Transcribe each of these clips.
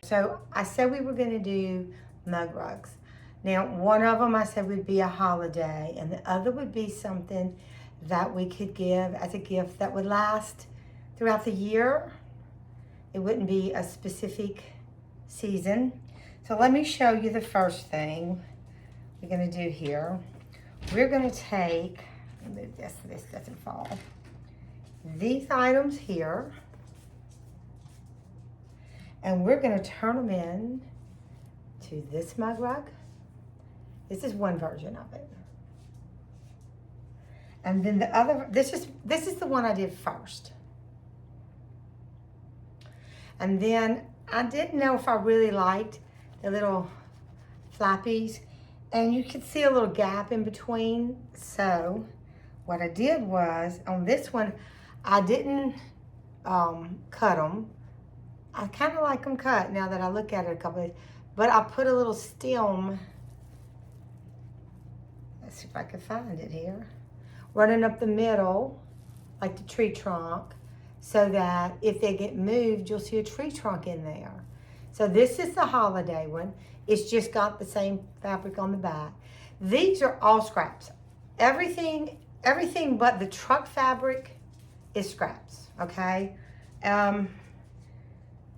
So I said we were gonna do mug rugs. Now, one of them I said would be a holiday, and the other would be something that we could give as a gift that would last throughout the year. It wouldn't be a specific season. So let me show you the first thing we're gonna do here. We're gonna take, move this so this doesn't fall. These items here, and we're gonna turn them in to this mug rug. This is one version of it. And then the other, this is the one I did first. And then I didn't know if I really liked the little flappies, and you could see a little gap in between. So what I did was, on this one, I didn't cut them. I kind of like them cut now that I look at it a couple of days. But I put a little stem, let's see if I can find it here, running up the middle, like the tree trunk, so that if they get moved, you'll see a tree trunk in there. So this is the holiday one. It's just got the same fabric on the back. These are all scraps. Everything but the truck fabric is scraps, okay?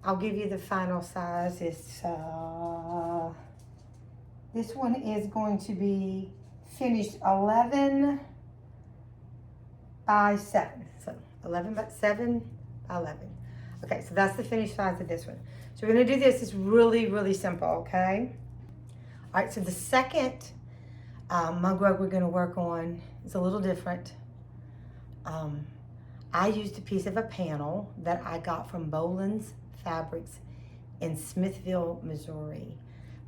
I'll give you the final size. It's, this one is going to be finished 11 by 7. So 11 by 7 by 11. Okay, so that's the finished size of this one. So we're gonna do this. It's really, really simple, okay? All right, so the second mug rug we're gonna work on is a little different. I used a piece of a panel that I got from Boland's Fabrics in Smithville, Missouri.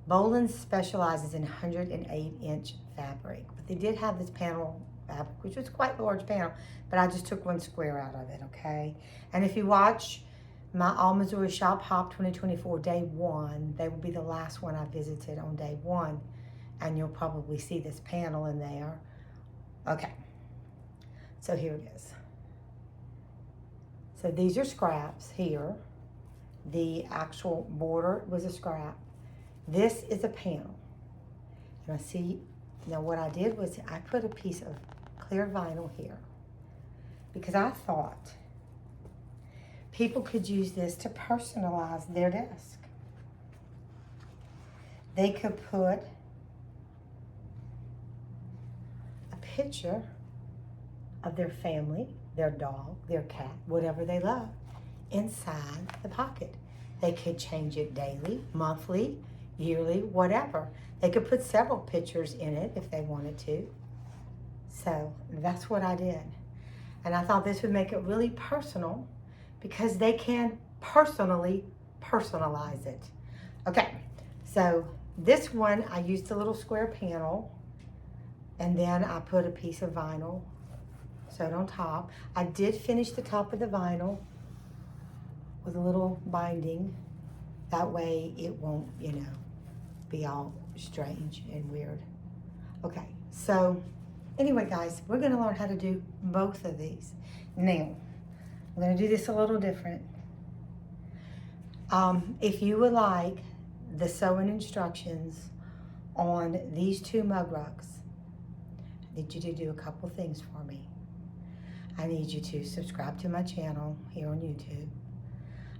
Boland's specializes in 108-inch fabric, but they did have this panel fabric, which was quite a large panel, but I just took one square out of it, okay? And if you watch my All Missouri Shop Hop 2024 Day 1, they will be the last one I visited on Day 1, and you'll probably see this panel in there. Okay, so here it is. So these are scraps here. The actual border was a scrap. This is a panel. And I see, now what I did was I put a piece of clear vinyl here because I thought people could use this to personalize their desk. They could put a picture of their family, their dog, their cat, whatever they love, inside the pocket. They could change it daily, monthly, yearly, whatever. They could put several pictures in it if they wanted to. So that's what I did. And I thought this would make it really personal because they can personally personalize it. Okay, so this one, I used a little square panel, and then I put a piece of vinyl sewed on top. I did finish the top of the vinyl with a little binding. That way it won't, you know, be all strange and weird. Okay, so anyway, guys, we're gonna learn how to do both of these. Now, I'm gonna do this a little different. If you would like the sewing instructions on these two mug rugs, I need you to do a couple things for me. I need you to subscribe to my channel here on YouTube.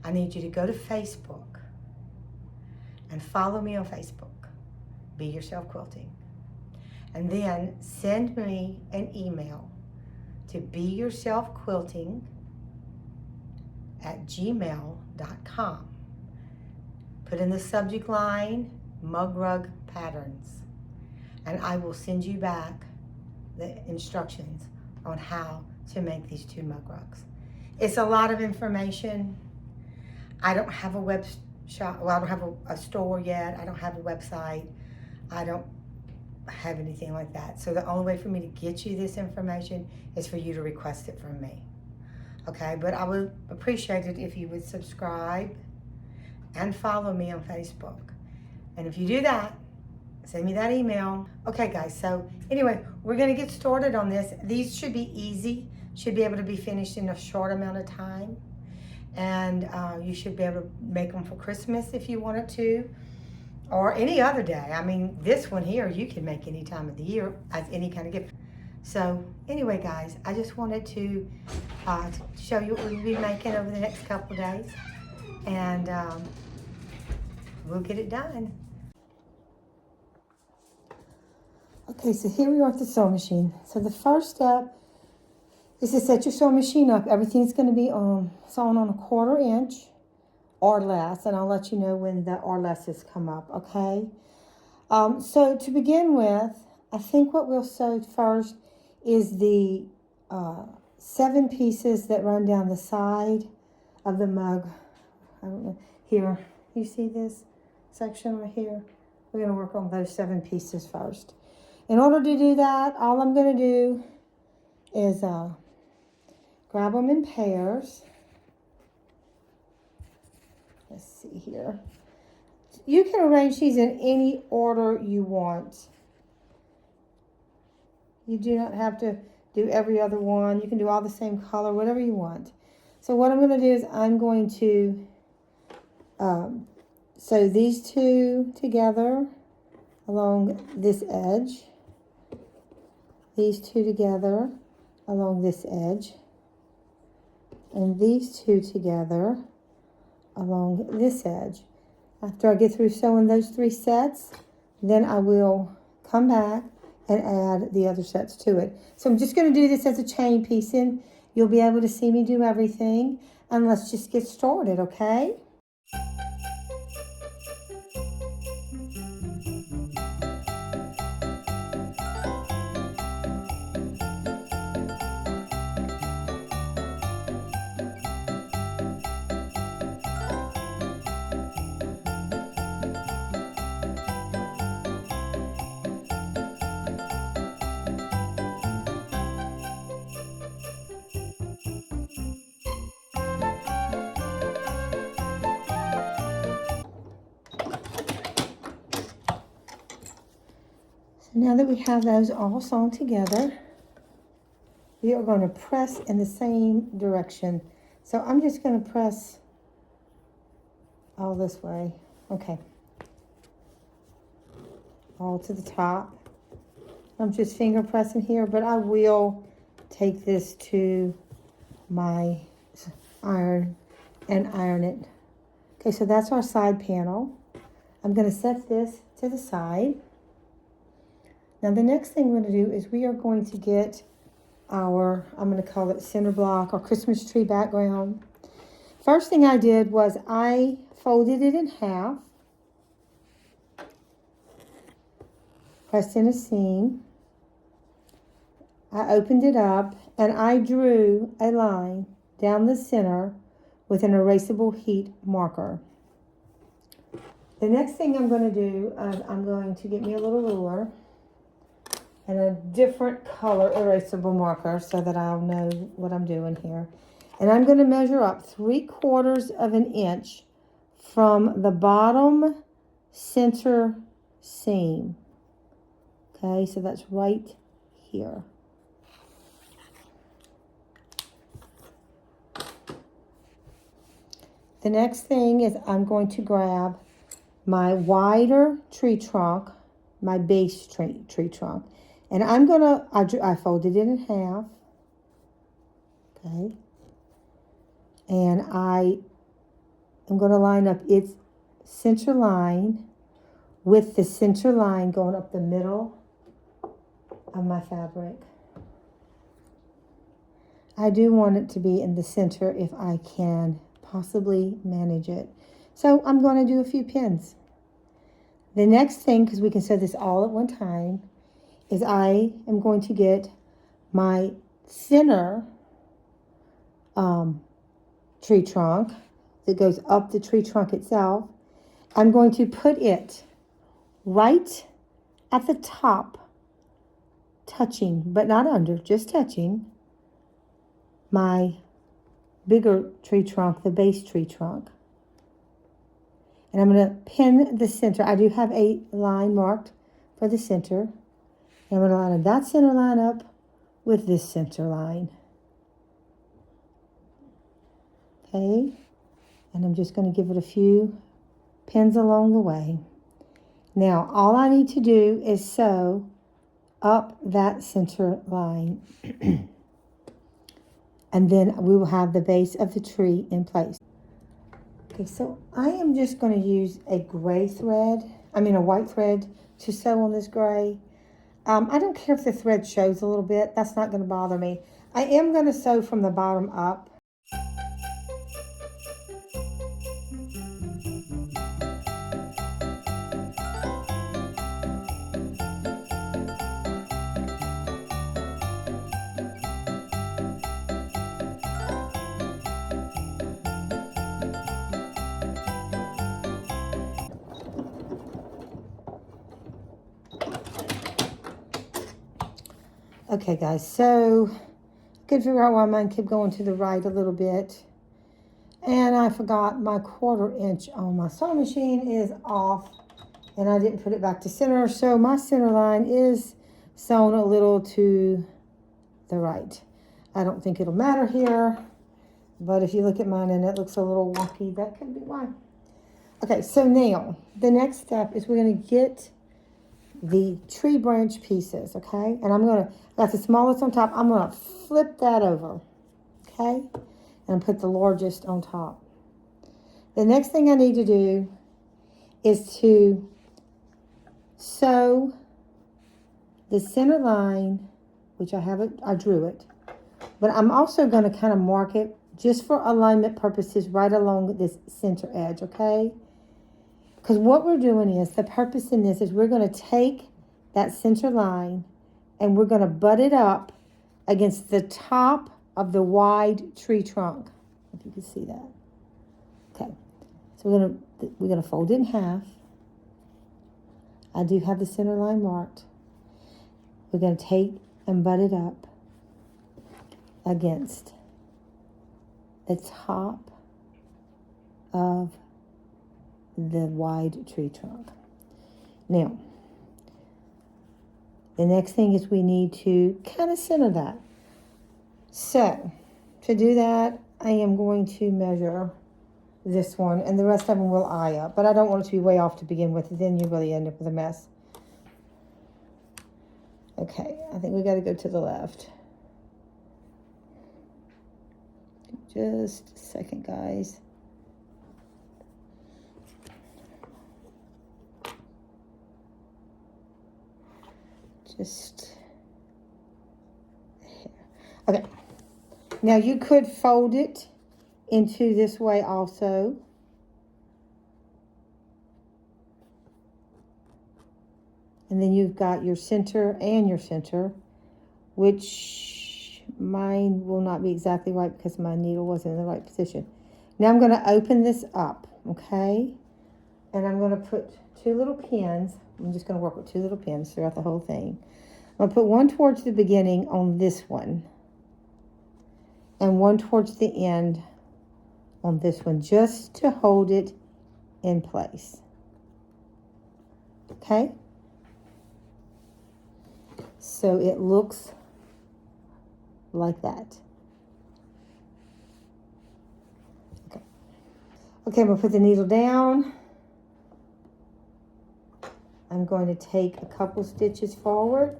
I need you to go to Facebook and follow me on Facebook, Be Yourself Quilting. And then send me an email to beyourselfquilting@gmail.com. Put in the subject line, mug rug patterns, and I will send you back the instructions on how to make these two mug rugs. It's a lot of information. I don't have a web shop, well, I don't have a store yet. I don't have a website. I don't have anything like that. So the only way for me to get you this information is for you to request it from me. Okay, but I would appreciate it if you would subscribe and follow me on Facebook. And if you do that, send me that email. Okay, guys, so anyway, we're gonna get started on this. These should be easy, should be able to be finished in a short amount of time. And you should be able to make them for Christmas if you wanted to, or any other day. I mean, this one here you can make any time of the year as any kind of gift. So anyway, guys, I just wanted to show you what we'll be making over the next couple of days, and we'll get it done. Okay, so here we are at the sewing machine. So the first step is to set your sewing machine up. Everything's going to be sewn on a 1/4 inch or less, and I'll let you know when the or lesses come up, okay? So to begin with, I think what we'll sew first is the 7 pieces that run down the side of the mug. I don't know, here, you see this section right here? We're going to work on those 7 pieces first. In order to do that, all I'm going to do is grab them in pairs. Let's see here. You can arrange these in any order you want. You do not have to do every other one. You can do all the same color, whatever you want. So what I'm going to do is I'm going to sew these 2 together along this edge. These 2 together along this edge. And these 2 together along this edge. After I get through sewing those 3 sets, then I will come back and add the other sets to it. So I'm just going to do this as a chain piecing. You'll be able to see me do everything, and let's just get started, okay? So now that we have those all sewn together, we are going to press in the same direction. So I'm just going to press all this way. Okay. All to the top. I'm just finger pressing here, but I will take this to my iron and iron it. Okay, so that's our side panel. I'm going to set this to the side. Now the next thing we're going to do is we are going to get our, I'm going to call it center block or Christmas tree background. First thing I did was I folded it in half, pressed in a seam. I opened it up and I drew a line down the center with an erasable heat marker. The next thing I'm going to do is I'm going to get me a little ruler and a different color erasable marker so that I'll know what I'm doing here. And I'm going to measure up 3/4 of an inch from the bottom center seam. Okay, so that's right here. The next thing is I'm going to grab my wider tree trunk, my base tree trunk, and I'm going to, I folded it in half, okay, and I am going to line up its center line with the center line going up the middle of my fabric. I do want it to be in the center if I can possibly manage it. So I'm going to do a few pins. The next thing, because we can sew this all at one time, is I am going to get my center tree trunk that goes up the tree trunk itself. I'm going to put it right at the top, touching, but not under, just touching my bigger tree trunk, the base tree trunk. And I'm going to pin the center. I do have a line marked for the center. And I'm going to line that center line up with this center line. Okay, and I'm just going to give it a few pins along the way. Now, all I need to do is sew up that center line. And then we will have the base of the tree in place. Okay, so I am just going to use a white thread to sew on this gray. I don't care if the thread shows a little bit. That's not going to bother me. I am going to sew from the bottom up. Okay, guys, so I could figure out why mine kept going to the right a little bit. And I forgot my 1/4 inch on my sewing machine is off, and I didn't put it back to center. So my center line is sewn a little to the right. I don't think it'll matter here, but if you look at mine and it looks a little wonky, that could be why. Okay, so now the next step is we're going to get the tree branch pieces, okay? And I got the smallest on top. I'm going to flip that over, okay? And put the largest on top. The next thing I need to do is to sew the center line, which I drew it, but I'm also going to kind of mark it just for alignment purposes right along this center edge, okay? Because what we're doing is, the purpose in this is we're going to take that center line and we're going to butt it up against the top of the wide tree trunk. If you can see that. Okay. So we're gonna fold it in half. I do have the center line marked. We're going to take and butt it up against the top of the wide tree trunk. Now, the next thing is we need to kind of center that. So, to do that, I am going to measure this one, and the rest of them will eye up, but I don't want it to be way off to begin with, then you really end up with a mess. Okay, I think we got to go to the left. Just a second, guys. Just here. Okay. Now you could fold it into this way also. And then you've got your center and your center, which mine will not be exactly right because my needle wasn't in the right position. Now I'm going to open this up, okay? And I'm going to put 2 little pins. I'm just going to work with 2 little pins throughout the whole thing. I'm going to put one towards the beginning on this one, and one towards the end on this one, just to hold it in place. Okay? So it looks like that. Okay. Okay, I'm going to put the needle down. I'm going to take a couple stitches forward.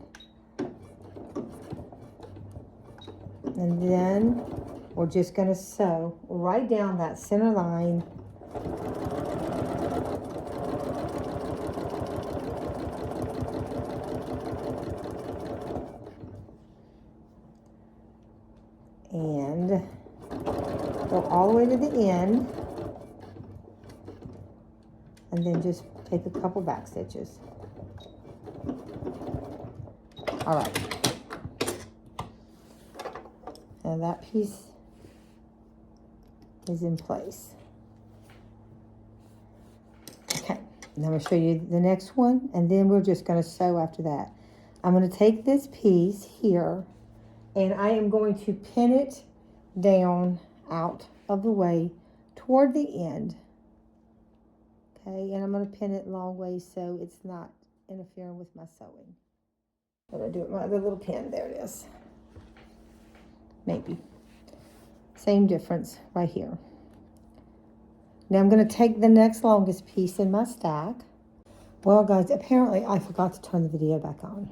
And then we're just going to sew right down that center line. And go all the way to the end. And then just take a couple back stitches. All right. And that piece is in place. Okay, and I'm going to show you the next one, and then we're just going to sew after that. I'm going to take this piece here, and I am going to pin it down out of the way toward the end. Okay, and I'm going to pin it long ways so it's not interfering with my sewing. What do I do with my other little pin? There it is. Maybe. Same difference right here. Now I'm going to take the next longest piece in my stack. Well, guys, apparently I forgot to turn the video back on.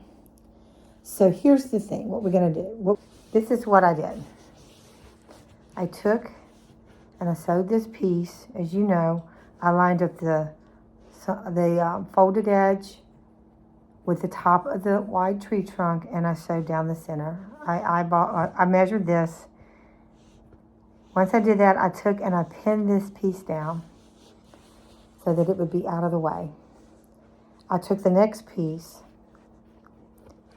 So here's the thing, what we're going to do. This is what I did. I took and I sewed this piece. As you know, I lined up the folded edge with the top of the wide tree trunk, and I sewed down the center. I measured this. Once I did that, I took and I pinned this piece down so that it would be out of the way. I took the next piece.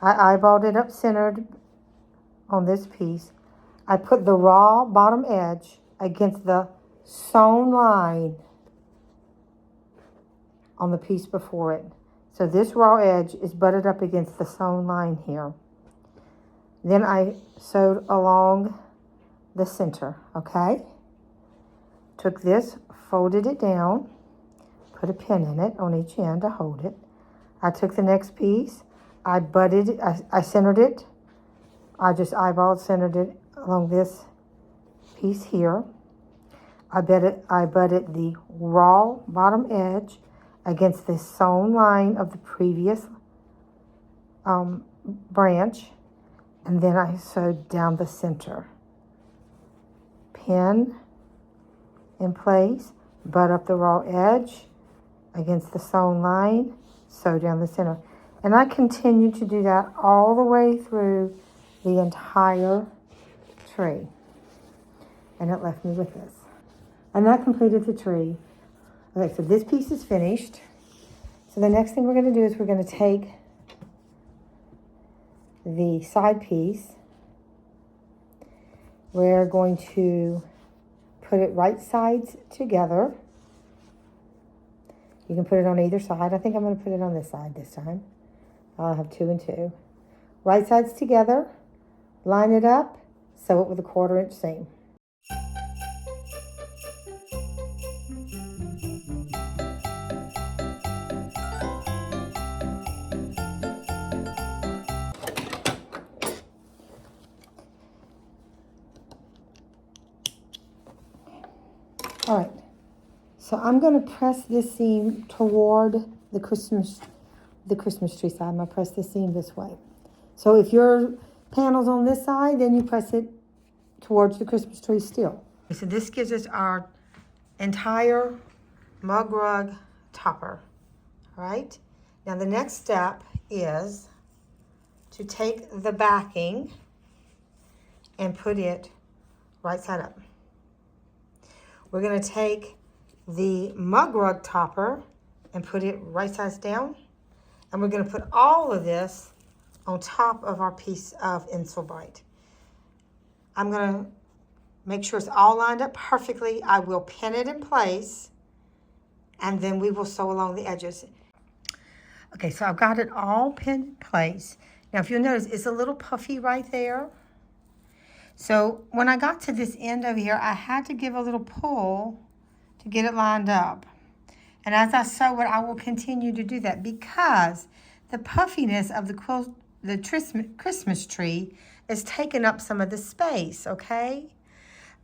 I eyeballed it up centered on this piece. I put the raw bottom edge against the sewn line on the piece before it. So this raw edge is butted up against the sewn line here. Then I sewed along the center, okay? Took this, folded it down, put a pin in it on each end to hold it. I took the next piece, I centered it. I just eyeballed, centered it along this piece here. I butted the raw bottom edge against the sewn line of the previous branch, and then I sewed down the center. Pin in place, butt up the raw edge against the sewn line, sew down the center. And I continued to do that all the way through the entire tree. And it left me with this. And that completed the tree. Okay, so this piece is finished. So the next thing we're going to do is we're going to take the side piece. We're going to put it right sides together. You can put it on either side. I think I'm going to put it on this side this time. I'll have 2 and 2. Right sides together, line it up, sew it with a 1/4 inch seam. All right, so I'm going to press this seam toward the Christmas tree side. I'm going to press the seam this way. So if your panel's on this side, then you press it towards the Christmas tree still. So this gives us our entire mug rug topper. All right, now the next step is to take the backing and put it right side up. We're going to take the mug rug topper and put it right sides down. And we're going to put all of this on top of our piece of Insulbrite. I'm going to make sure it's all lined up perfectly. I will pin it in place, and then we will sew along the edges. Okay, so I've got it all pinned in place. Now, if you'll notice, it's a little puffy right there. So when I got to this end over here, I had to give a little pull to get it lined up. And as I sew it, I will continue to do that because the puffiness of the Christmas tree is taking up some of the space, okay?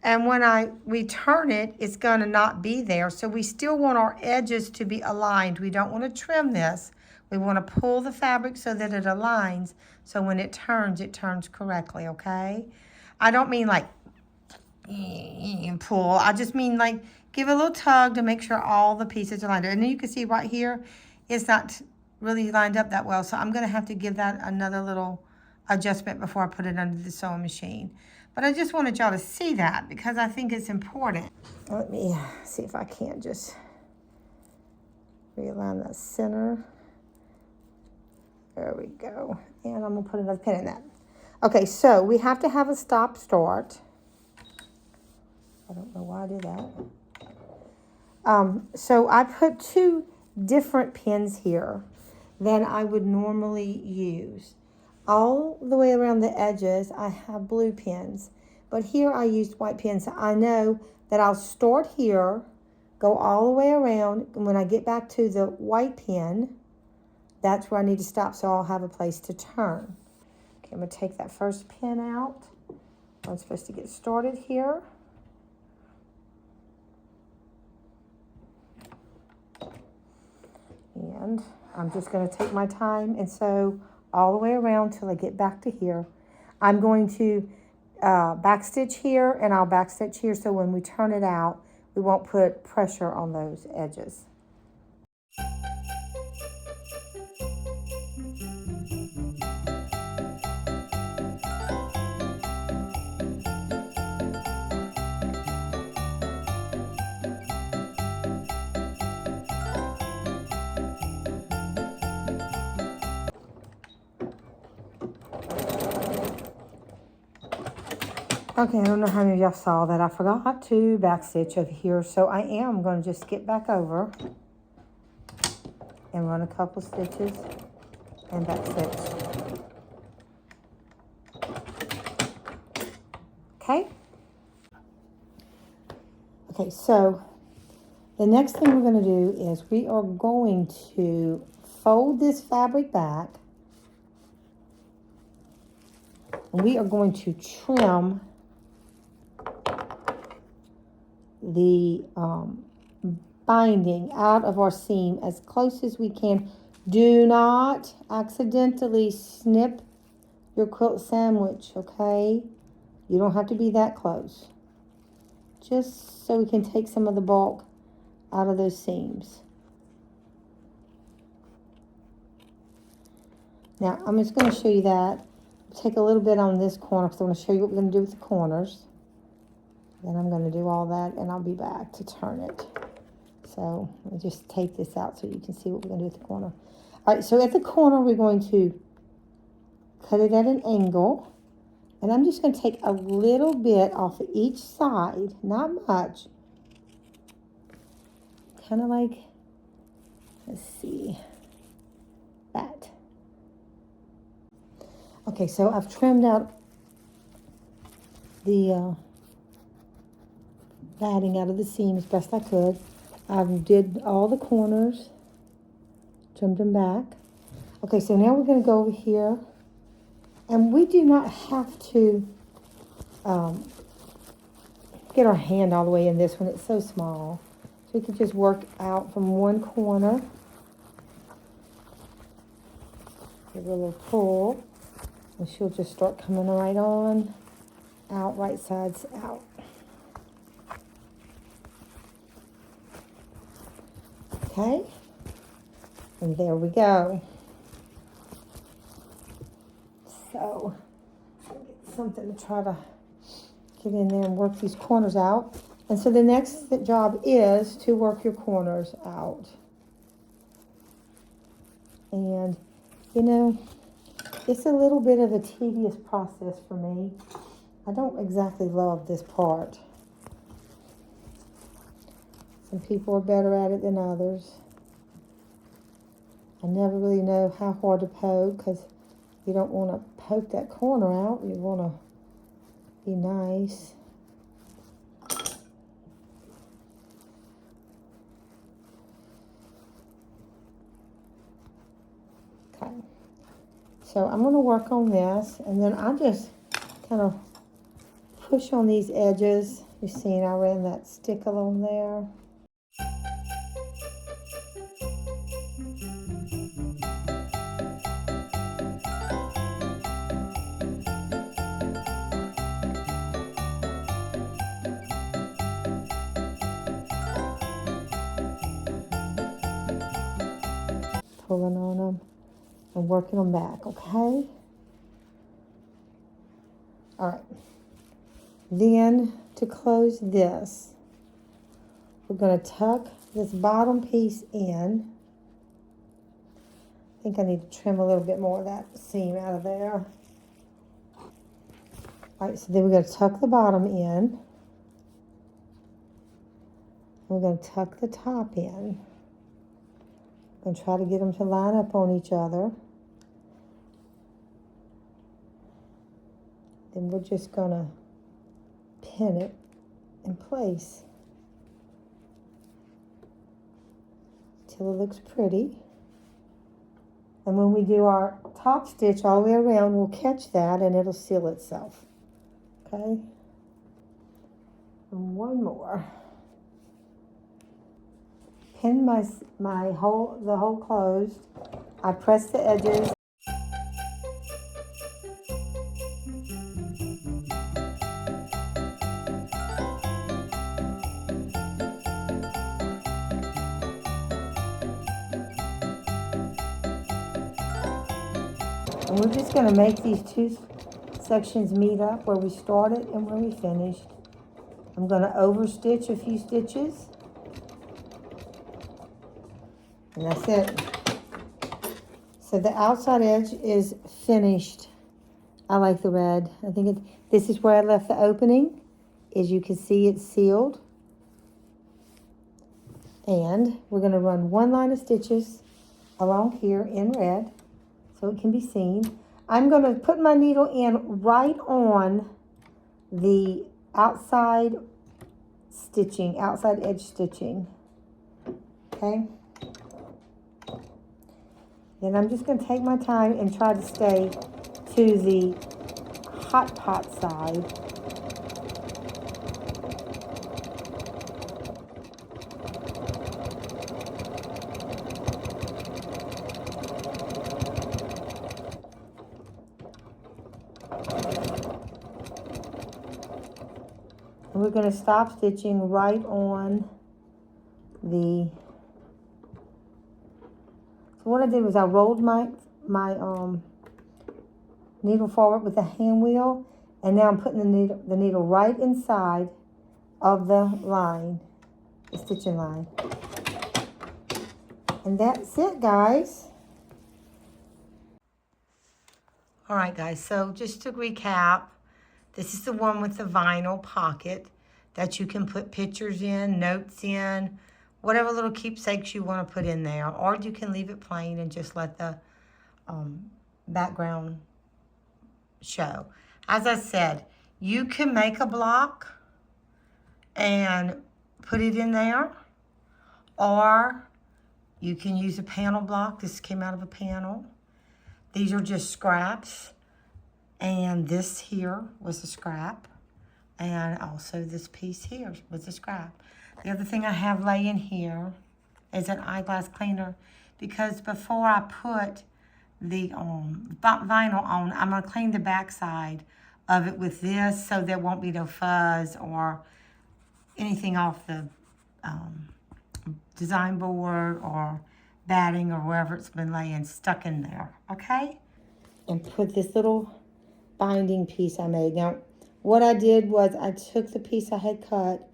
And when we turn it, it's going to not be there. So we still want our edges to be aligned. We don't want to trim this. We want to pull the fabric so that it aligns. So when it turns correctly, okay? I don't mean like pull. I just mean like give a little tug to make sure all the pieces are lined up. And then you can see right here, it's not really lined up that well. So I'm going to have to give that another little adjustment before I put it under the sewing machine. But I just wanted y'all to see that because I think it's important. Let me see if I can't just realign that center. There we go. And I'm going to put another pin in that. Okay, so we have to have a stop-start. I don't know why I did that. So I put 2 different pins here than I would normally use. All the way around the edges, I have blue pins. But here I used white pins. So I know that I'll start here, go all the way around, and when I get back to the white pin, that's where I need to stop so I'll have a place to turn. Okay, I'm going to take that first pin out. I'm supposed to get started here. And I'm just going to take my time and sew all the way around till I get back to here. I'm going to backstitch here and I'll backstitch here so when we turn it out, we won't put pressure on those edges. Okay, I don't know how many of y'all saw that. I forgot to backstitch over here, so I am going to just skip back over and run a couple stitches and backstitch. Okay? Okay, so the next thing we're going to do is we are going to fold this fabric back and we are going to trim the binding out of our seam as close as we can. Do not accidentally snip your quilt sandwich, okay? You don't have to be that close. Just so we can take some of the bulk out of those seams. Now, I'm just going to show you that. Take a little bit on this corner because I want to show you what we're going to do with the corners. Then I'm going to do all that and I'll be back to turn it. So I'll just take this out so you can see what we're going to do with the corner. All right, so at the corner we're going to cut it at an angle. And I'm just going to take a little bit off of each side, not much. Kind of like, let's see, that. Okay, so I've trimmed out the batting out of the seam as best I could. I did all the corners, trimmed them back. Okay, so now we're going to go over here. And we do not have to get our hand all the way in this one. It's so small. So we can just work out from one corner. Give it a little pull. And she'll just start coming right on out, right sides out. Okay. And there we go. So, I'll get something to try to get in there and work these corners out. And so the next job is to work your corners out. And, you know, it's a little bit of a tedious process for me. I don't exactly love this part. Some people are better at it than others. I never really know how hard to poke because you don't want to poke that corner out. You want to be nice. Okay. So I'm going to work on this, and then I'll just kind of push on these edges. You've seen I ran that stick along there. Pulling on them and working them back, okay? All right. Then to close this, we're going to tuck this bottom piece in. I think I need to trim a little bit more of that seam out of there. All right, so then we're going to tuck the bottom in. We're going to tuck the top in. I'm going to try to get them to line up on each other. Then we're just going to pin it in place till it looks pretty. And when we do our top stitch all the way around, we'll catch that and it'll seal itself. Okay? And one more. pin the hole closed. I press the edges. And we're just going to make these two sections meet up where we started and where we finished. I'm going to overstitch a few stitches. And that's it. So the outside edge is finished. I like the red. I think this is where I left the opening. As you can see, it's sealed. And we're going to run one line of stitches along here in red so it can be seen. I'm going to put my needle in right on the outside stitching, outside edge stitching. Okay. Then I'm just going to take my time and try to stay to the hot pot side. And we're going to stop stitching right on the... So what I did was I rolled my needle forward with the hand wheel, and now I'm putting the needle right inside of the line, the stitching line. And that's it, guys. All right, guys, so just to recap, this is the one with the vinyl pocket that you can put pictures in, notes in, whatever little keepsakes you want to put in there. Or you can leave it plain and just let the background show. As I said, you can make a block and put it in there, or you can use a panel block. This came out of a panel. These are just scraps, and this here was a scrap, and also this piece here was a scrap. The other thing I have laying here is an eyeglass cleaner, because before I put the vinyl on, I'm going to clean the back side of it with this so there won't be no fuzz or anything off the design board or batting or wherever it's been laying stuck in there, okay? And put this little binding piece I made. Now, what I did was I took the piece I had cut,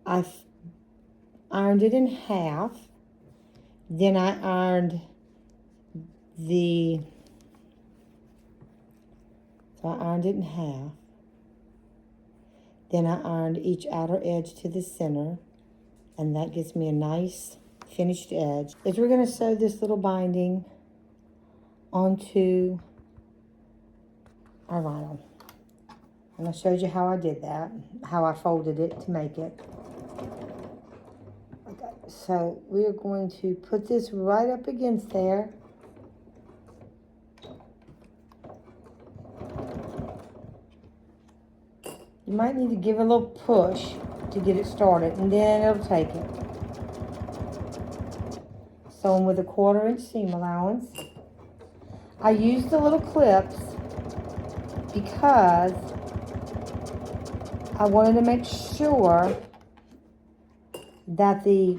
I ironed it in half, then I ironed so I ironed it in half. Then I ironed each outer edge to the center, and that gives me a nice finished edge. As we're going to sew this little binding onto our vinyl. And I showed you how I did that, how I folded it to make it. Okay, so we are going to put this right up against there. You might need to give it a little push to get it started, and then it'll take it. Sewing with a 1/4 inch seam allowance. I used the little clips because I wanted to make sure that the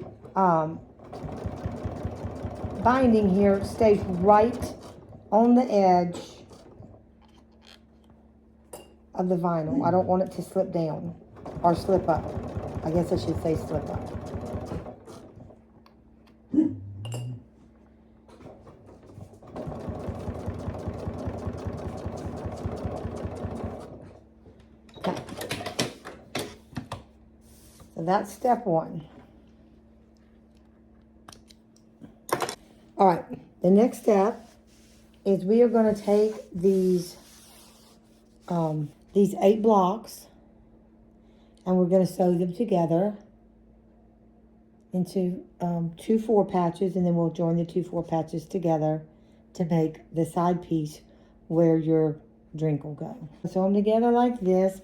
binding here stays right on the edge of the vinyl. I don't want it to slip down or slip up. I guess I should say slip up. Okay. So that's step one. All right, the next step is we are going to take these 8 blocks, and we're going to sew them together into 2 4 patches, and then we'll join the 2 4 patches together to make the side piece where your drink will go. Sew them together like this.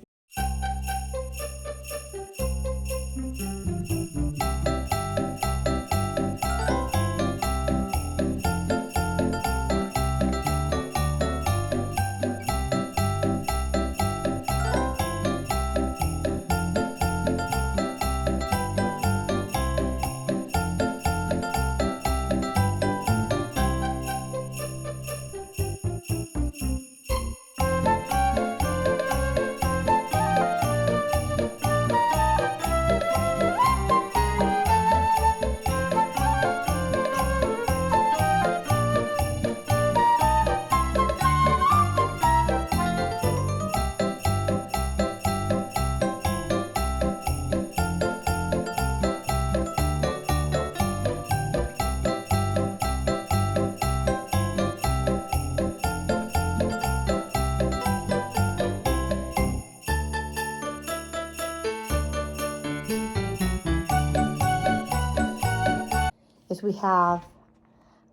we have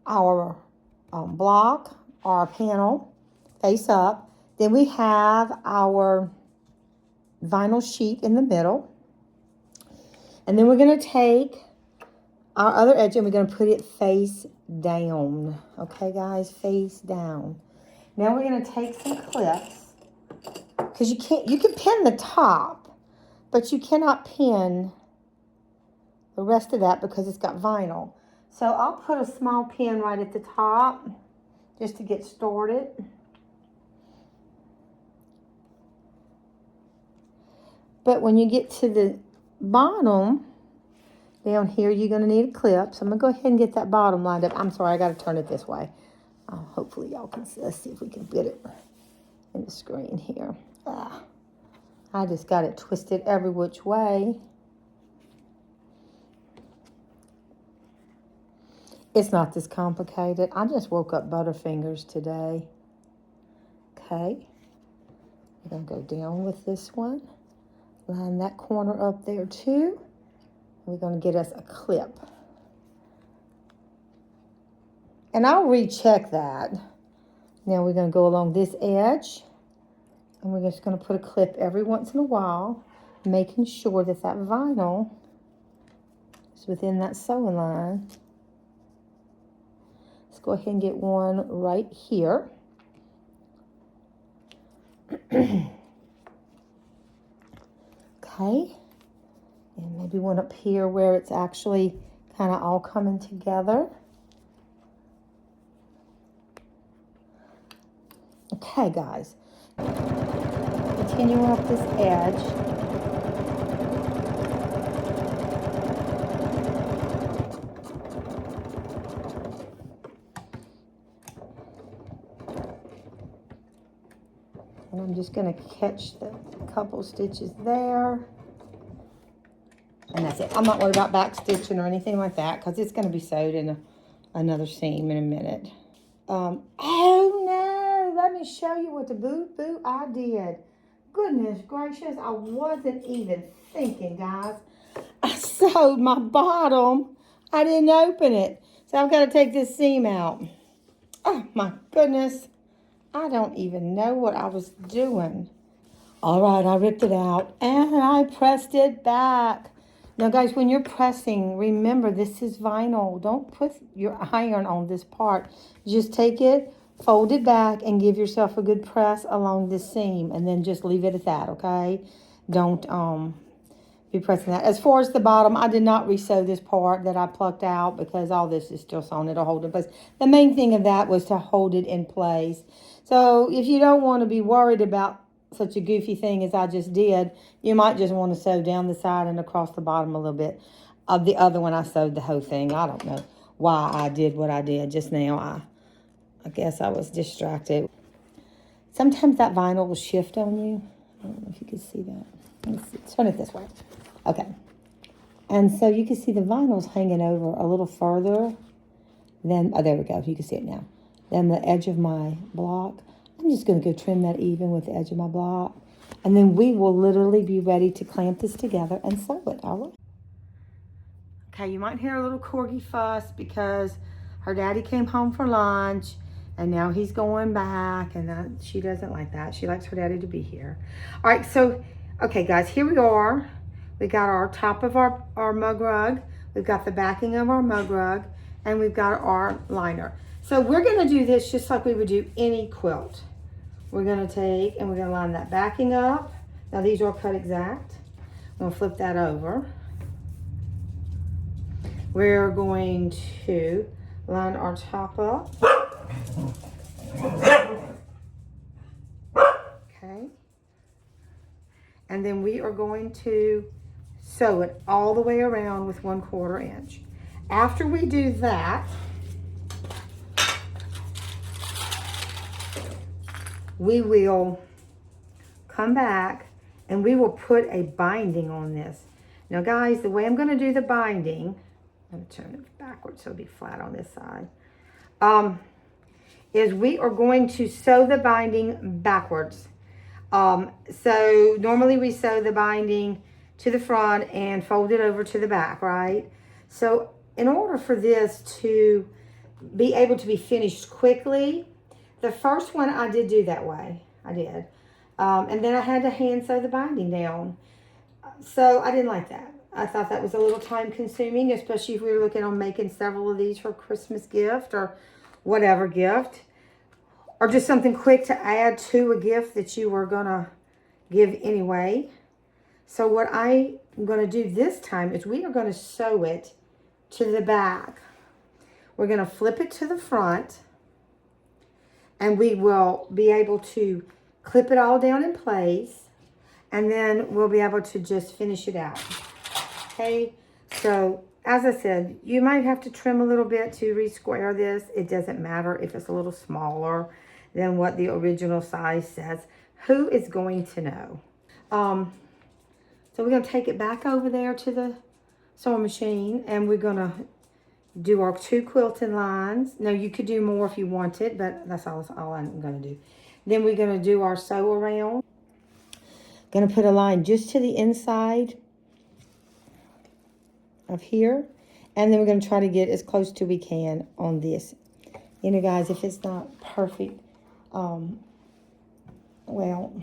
our block, our panel face up. Then we have our vinyl sheet in the middle. And then we're going to take our other edge and we're going to put it face down. Okay, guys, face down. Now we're going to take some clips, because you can pin the top, but you cannot pin the rest of that because it's got vinyl. So I'll put a small pin right at the top just to get started. But when you get to the bottom, down here, you're going to need a clip. So I'm going to go ahead and get that bottom lined up. I'm sorry, I got to turn it this way. Hopefully y'all can see. Let's see if we can get it in the screen here. I just got it twisted every which way. It's not this complicated. I just woke up butterfingers today. Okay. We're going to go down with this one. Line that corner up there too. We're going to get us a clip. And I'll recheck that. Now we're going to go along this edge. And we're just going to put a clip every once in a while, making sure that that vinyl is within that sewing line. Let's go ahead and get one right here. Okay. And maybe one up here where it's actually kind of all coming together. Okay, guys. Continue up this edge. And I'm just going to catch the couple stitches there. And that's it. I'm not worried about back stitching or anything like that because it's going to be sewed in another seam in a minute. Oh no, let me show you what the boo I did. Goodness gracious, I wasn't even thinking, guys. I sewed my bottom. I didn't open it. So I've got to take this seam out. Oh my goodness. I don't even know what I was doing. All right, I ripped it out and I pressed it back. Now, guys, when you're pressing, remember this is vinyl. Don't put your iron on this part. Just take it, fold it back, and give yourself a good press along the seam, and then just leave it at that, okay? Don't be pressing that. As far as the bottom, I did not resew this part that I plucked out because all this is still sewn. It'll hold it in place. The main thing of that was to hold it in place. So if you don't want to be worried about such a goofy thing as I just did, you might just want to sew down the side and across the bottom a little bit. Of the other one, I sewed the whole thing. I don't know why I did what I did just now. I guess I was distracted. Sometimes that vinyl will shift on you. I don't know if you can see that. Let's turn it this way. Okay. And so you can see the vinyl's hanging over a little further than, oh, there we go. You can see it now. Than the edge of my block. I'm just going to go trim that even with the edge of my block. And then we will literally be ready to clamp this together and sew it, all right? Okay, you might hear a little corgi fuss because her daddy came home for lunch and now he's going back, and she doesn't like that. She likes her daddy to be here. All right, so, okay, guys, here we are. We got our top of our mug rug. We've got the backing of our mug rug, and we've got our liner. So we're going to do this just like we would do any quilt. We're going to take and we're going to line that backing up. Now these are cut exact. I'm going to flip that over. We're going to line our top up. Okay. And then we are going to sew it all the way around with 1/4 inch. After we do that, we will come back and we will put a binding on this. Now guys, the way I'm going to do the binding, I'm going to turn it backwards so it'll be flat on this side, is we are going to sew the binding backwards. So normally we sew the binding to the front and fold it over to the back, right? So in order for this to be able to be finished quickly, the first one I did do that way. I did. And then I had to hand sew the binding down. So I didn't like that. I thought that was a little time consuming, especially if we were looking on making several of these for Christmas gift or whatever gift. Or just something quick to add to a gift that you were going to give anyway. So what I'm going to do this time is we are going to sew it to the back. We're going to flip it to the front. And we will be able to clip it all down in place. And then we'll be able to just finish it out. Okay, so as I said, you might have to trim a little bit to re-square this. It doesn't matter if it's a little smaller than what the original size says. Who is going to know? So we're going to take it back over there to the sewing machine, and we're going to do our 2 quilting lines. Now, you could do more if you wanted, but that's all I'm going to do. Then we're going to do our sew around. Going to put a line just to the inside of here, and then we're going to try to get as close to we can on this. You know, guys, if it's not perfect, well,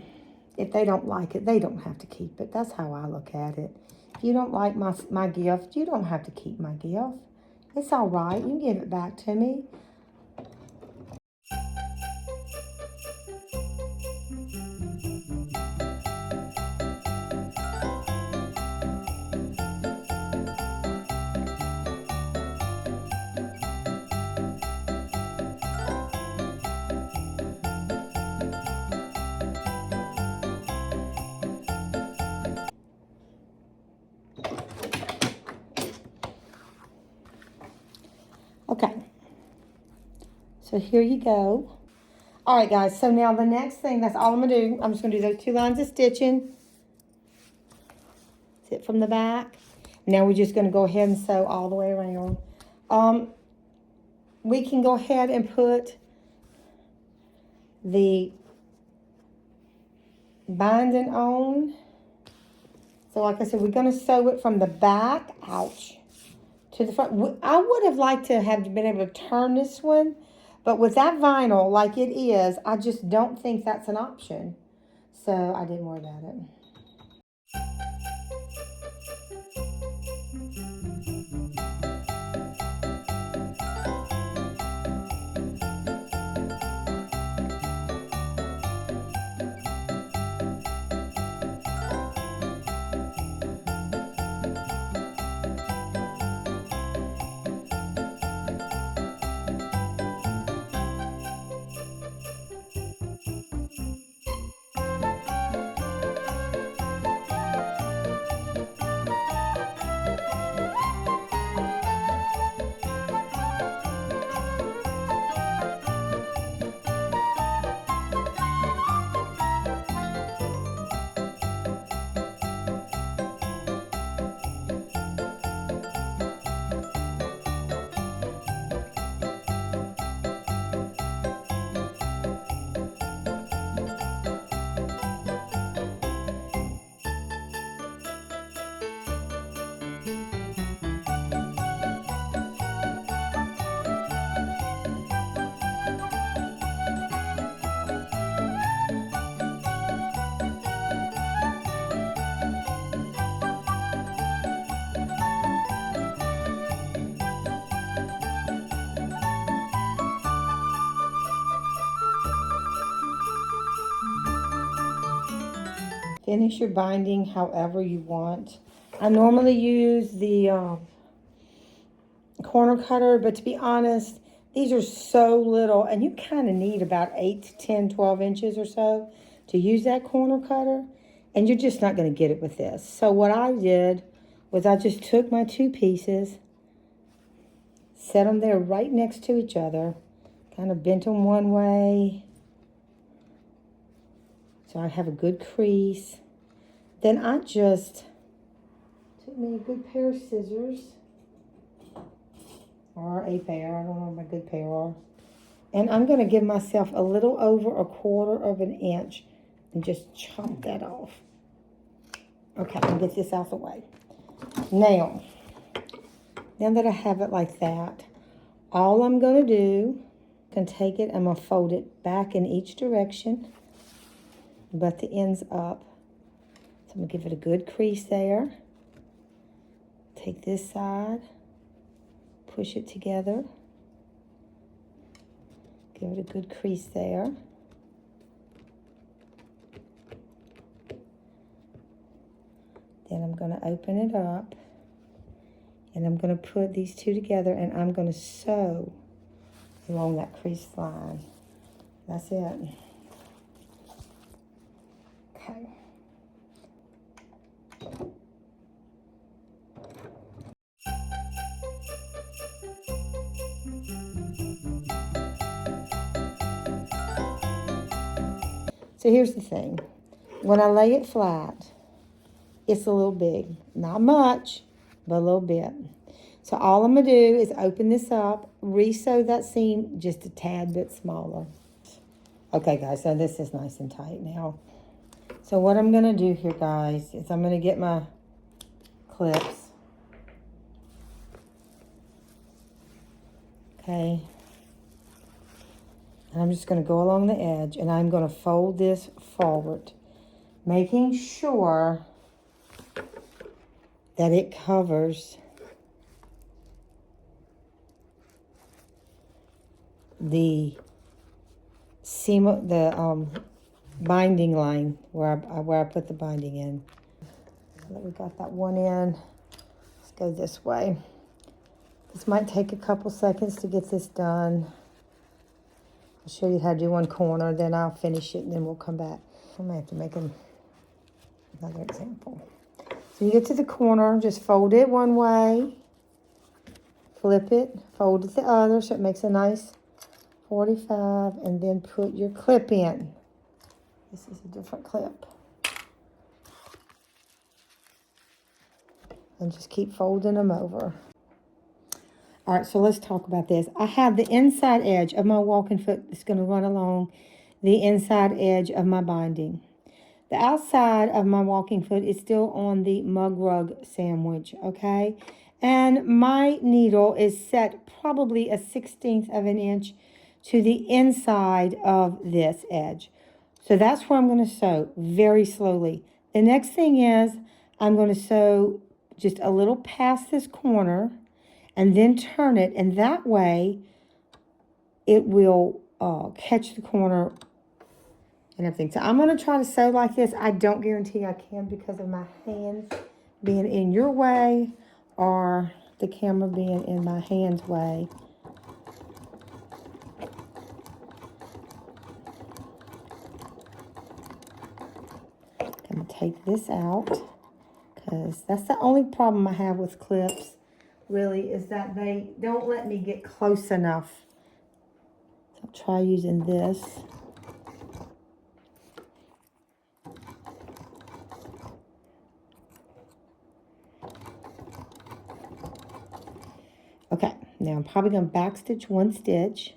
if they don't like it, they don't have to keep it. That's how I look at it. If you don't like my gift, you don't have to keep my gift. It's all right. You can give it back to me. Okay, so here you go. All right, guys, so now the next thing, that's all I'm going to do. I'm just going to do those 2 lines of stitching. That's it from the back. Now we're just going to go ahead and sew all the way around. We can go ahead and put the binding on. So like I said, we're going to sew it from the back. Ouch. To the front. I would have liked to have been able to turn this one, but with that vinyl like it is, I just don't think that's an option. So I didn't worry about it. Finish your binding however you want. I normally use the corner cutter, but to be honest, these are so little, and you kind of need about 8 to 10, 12 inches or so to use that corner cutter, and you're just not going to get it with this. So what I did was I just took my 2 pieces, set them there right next to each other, kind of bent them one way, so I have a good crease. Then I just took me a good pair of scissors, or a pair, I don't know what my good pair are. And I'm going to give myself a little over 1/4 of an inch and just chop that off. Okay, I'll get this out the way. Now, Now that I have it like that, all I'm going to do, I can take it, I'm going to fold it back in each direction, but the ends up. So I'm going to give it a good crease there. Take this side, push it together, give it a good crease there. Then I'm going to open it up, and I'm going to put these two together, and I'm going to sew along that crease line. That's it. Okay. So here's the thing. When I lay it flat, it's a little big. Not much, but a little bit. So all I'm going to do is open this up, re-sew that seam just a tad bit smaller. Okay, guys, so this is nice and tight now. So what I'm going to do here, guys, is I'm going to get my clips. Okay. And I'm just going to go along the edge, and I'm going to fold this forward, making sure that it covers the seam, the binding line where I put the binding in. So that we got that one in. Let's go this way. This might take a couple seconds to get this done. I'll show you how to do one corner, then I'll finish it, and then we'll come back. I might have to make another example. So you get to the corner, just fold it one way, flip it, fold it the other, so it makes a nice 45, and then put your clip in. This is a different clip. And just keep folding them over. All right, so let's talk about this. I have the inside edge of my walking foot that's going to run along the inside edge of my binding. The outside of my walking foot is still on the mug rug sandwich, okay? And my needle is set probably a 1/16 of an inch to the inside of this edge. So that's where I'm going to sew very slowly. The next thing is I'm going to sew just a little past this corner and then turn it, and that way it will catch the corner and everything. So I'm going to try to sew like this. I don't guarantee I can because of my hands being in your way or the camera being in my hand's way. I'm going to take this out because that's the only problem I have with clips, really, is that they don't let me get close enough. So I'll try using this. Okay, now I'm probably going to backstitch one stitch.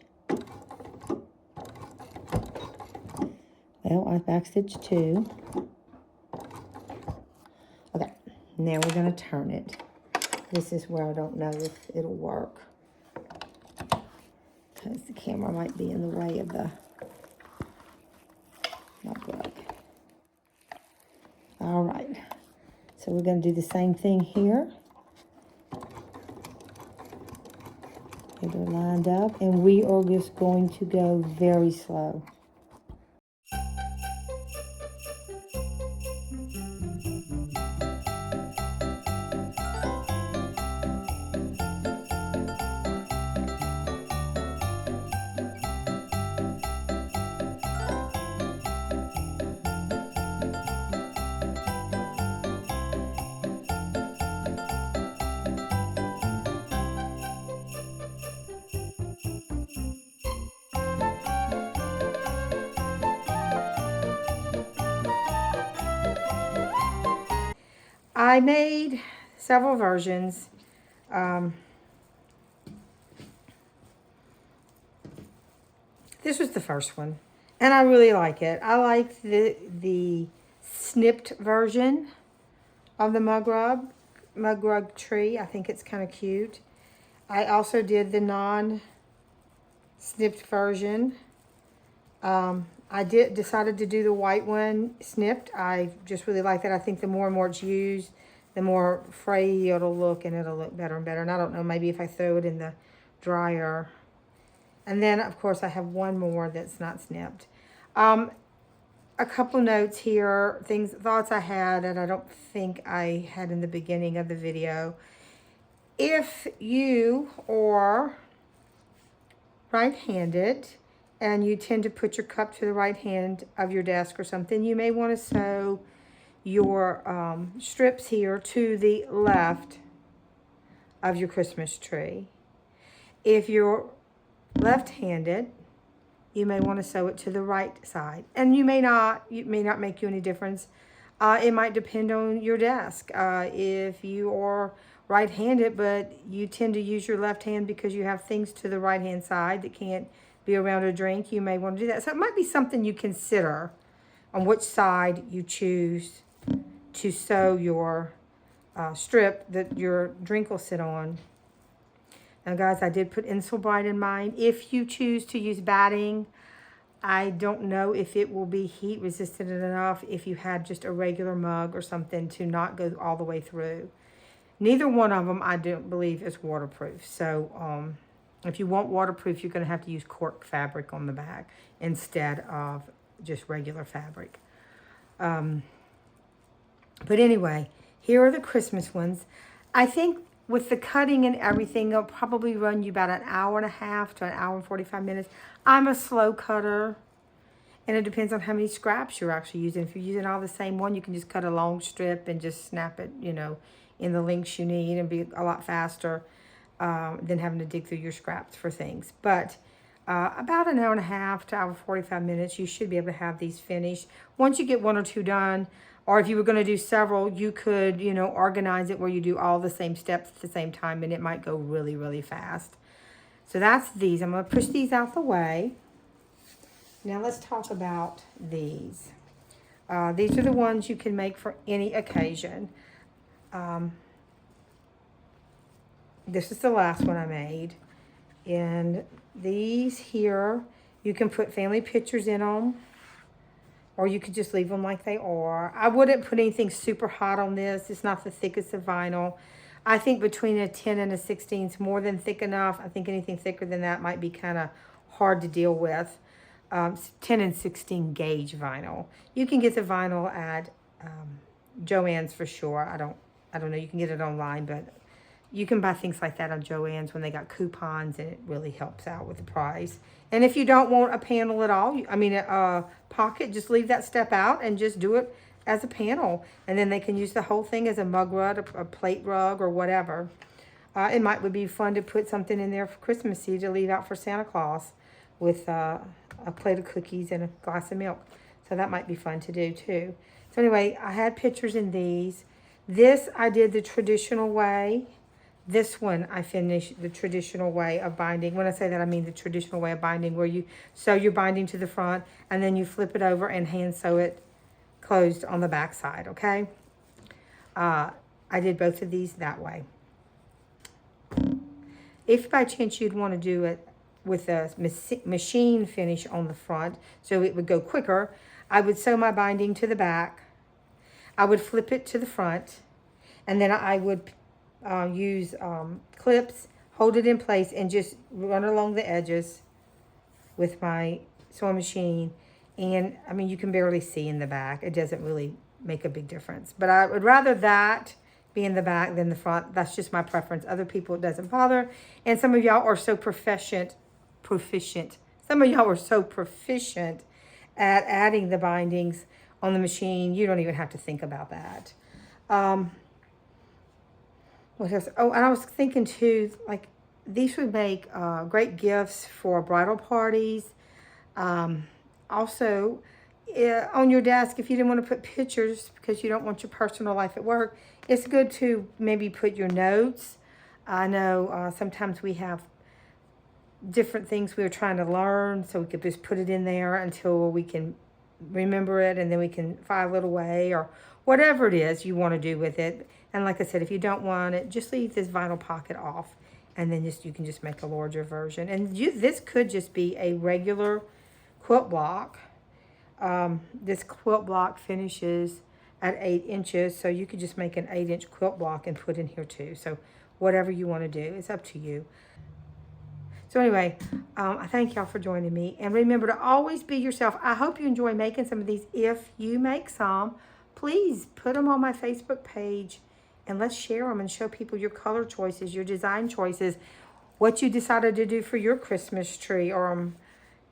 Well, I backstitched two. Okay, now we're going to turn it. This is where I don't know if it'll work, because the camera might be in the way of the rug. All right, so we're going to do the same thing here. Get her lined up, and we are just going to go very slow. I made several versions. This was the first one, and I really like it. I like the snipped version of the mug rug tree. I think it's kind of cute. I also did the non-snipped version. I decided to do the white one snipped. I just really like that. I think the more and more it's used, the more frayy it'll look, and it'll look better and better. And I don't know, maybe if I throw it in the dryer. And then, of course, I have one more that's not snipped. A couple notes here, thoughts I had that I don't think I had in the beginning of the video. If you are right-handed and you tend to put your cup to the right hand of your desk or something, you may want to sew your strips here to the left of your Christmas tree. If you're left-handed, you may want to sew it to the right side. And it may not make you any difference. It might depend on your desk. If you are right-handed, but you tend to use your left hand because you have things to the right-hand side that can't be around a drink, you may want to do that. So it might be something you consider on which side you choose to sew your strip that your drink will sit on. Now, guys, I did put Insulbrite in mine. If you choose to use batting, I don't know if it will be heat resistant enough if you had just a regular mug or something to not go all the way through. Neither one of them, I don't believe, is waterproof. So if you want waterproof, you're going to have to use cork fabric on the back instead of just regular fabric. But anyway, here are the Christmas ones. I think with the cutting and everything, it'll probably run you about an hour and a half to an hour and 45 minutes. I'm a slow cutter, and it depends on how many scraps you're actually using. If you're using all the same one, you can just cut a long strip and just snap it, you know, in the lengths you need and be a lot faster than having to dig through your scraps for things. But about an hour and a half to hour 45 minutes, you should be able to have these finished. Once you get one or two done, or if you were going to do several, you could, you know, organize it where you do all the same steps at the same time, and it might go really, really fast. So that's these. I'm going to push these out the way. Now let's talk about these. These are the ones you can make for any occasion. This is the last one I made. And these here, you can put family pictures in them, or you could just leave them like they are. I wouldn't put anything super hot on this. It's not the thickest of vinyl. I think between a 10 and a 16 is more than thick enough. I think anything thicker than that might be kind of hard to deal with. 10 and 16 gauge vinyl. You can get the vinyl at Joann's for sure. I don't know. You can get it online, but you can buy things like that on Joann's when they got coupons, and it really helps out with the price. And if you don't want a panel at all, a pocket, just leave that step out and just do it as a panel. And then they can use the whole thing as a mug rug, a plate rug, or whatever. It would be fun to put something in there for Christmassy to leave out for Santa Claus with a plate of cookies and a glass of milk. So that might be fun to do too. So anyway, I had pictures in these. This I did the traditional way. This one I finished the traditional way of binding. When I say that, I mean the traditional way of binding, where you sew your binding to the front and then you flip it over and hand sew it closed on the back side, okay? I did both of these that way. If by chance you'd want to do it with a machine finish on the front, so it would go quicker, I would sew my binding to the back. I would flip it to the front, and then I would use clips, hold it in place, and just run along the edges with my sewing machine. And I mean, you can barely see in the back. It doesn't really make a big difference. But I would rather that be in the back than the front. That's just my preference. Other people, it doesn't bother. And some of y'all are so proficient. Some of y'all are so proficient at adding the bindings on the machine, you don't even have to think about that. What else? Oh, and I was thinking too, like these would make great gifts for bridal parties. Also, on your desk, if you didn't want to put pictures because you don't want your personal life at work, it's good to maybe put your notes. I know sometimes we have different things we were trying to learn, so we could just put it in there until we can remember it, and then we can file it away, or whatever it is you want to do with it. And like I said, if you don't want it, just leave this vinyl pocket off And then you can just make a larger version. And this could just be a regular quilt block. This quilt block finishes at 8 inches, so you could just make an 8-inch quilt block and put in here too. So whatever you want to do, it's up to you. So anyway, I thank y'all for joining me. And remember to always be yourself. I hope you enjoy making some of these. If you make some, please put them on my Facebook page and let's share them and show people your color choices, your design choices, what you decided to do for your Christmas tree or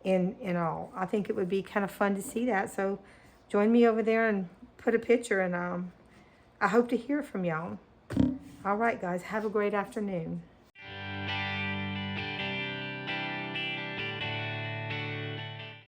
in all. I think it would be kind of fun to see that. So join me over there and put a picture, and I hope to hear from y'all. All right, guys, have a great afternoon.